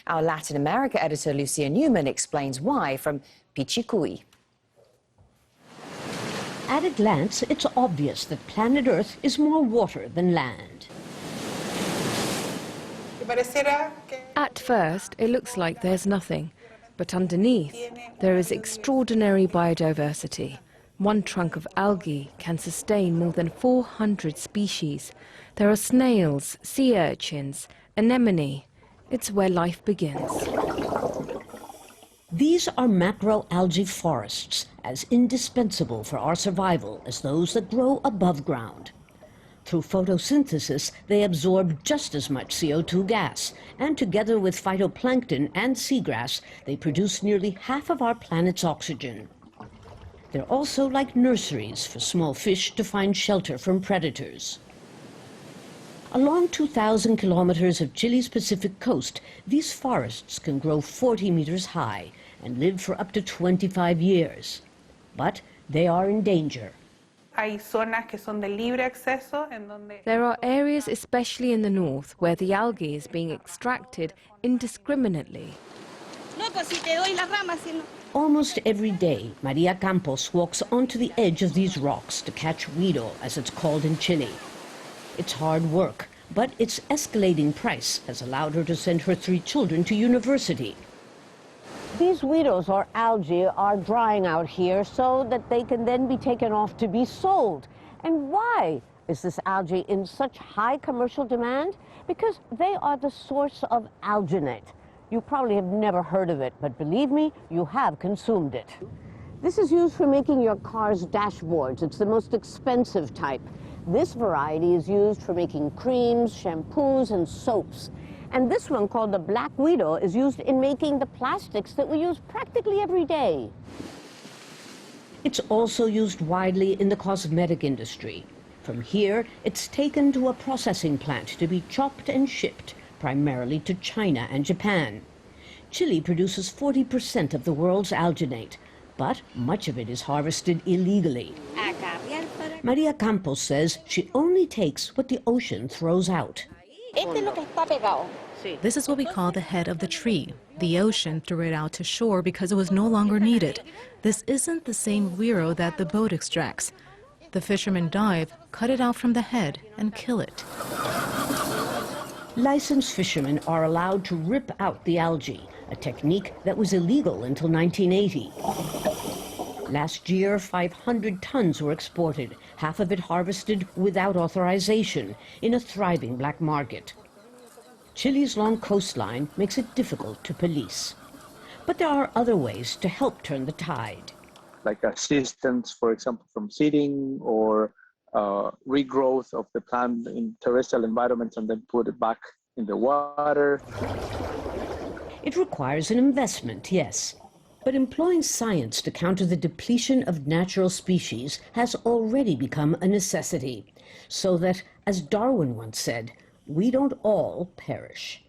Our Latin America editor Lucia Newman explains why from Pichicui. At a glance, it's obvious that planet Earth is more water than land. At first, it looks like there's nothing, but underneath, there is extraordinary biodiversity. One trunk of algae can sustain more than 400 species. There are snails, sea urchins, anemone. It's where life begins. These are macroalgae forests, as indispensable for our survival as those that grow above ground. Through photosynthesis, they absorb just as much CO2 gas, and together with phytoplankton and seagrass, they produce nearly half of our planet's oxygen. They're also like nurseries for small fish to find shelter from predators. Along 2,000 kilometers of Chile's Pacific coast, these forests can grow 40 meters high and live for up to 25 years. But they are in danger. There are areas, especially in the north, where the algae is being extracted indiscriminately. Almost every day, Maria Campos walks onto the edge of these rocks to catch huiro, as it's called in Chile. It's hard work, but its escalating price has allowed her to send her 3 children to university. These huiros, or algae, are drying out here so that they can then be taken off to be sold. And why is this algae in such high commercial demand? Because they are the source of alginate. You probably have never heard of it, but believe me, you have consumed it. This is used for making your car's dashboards. It's the most expensive type. This variety is used for making creams, shampoos, and soaps. And this one, called the black huiro, is used in making the plastics that we use practically every day. It's also used widely in the cosmetic industry. From here, it's taken to a processing plant to be chopped and shipped, primarily to China and Japan. Chile produces 40% of the world's alginate, but much of it is harvested illegally. Maria Campos says she only takes what the ocean throws out. This is what we call the head of the tree. The ocean threw it out to shore because it was no longer needed. This isn't the same huiro that the boat extracts. The fishermen dive, cut it out from the head, and kill it. Licensed fishermen are allowed to rip out the algae, a technique that was illegal until 1980. Last year, 500 tons were exported, half of it harvested without authorization, in a thriving black market. Chile's long coastline makes it difficult to police. But there are other ways to help turn the tide. Like assistance, for example, from seeding or regrowth of the plant in terrestrial environments and then put it back in the water. It requires an investment, yes. But employing science to counter the depletion of natural species has already become a necessity, so that, as Darwin once said, we don't all perish.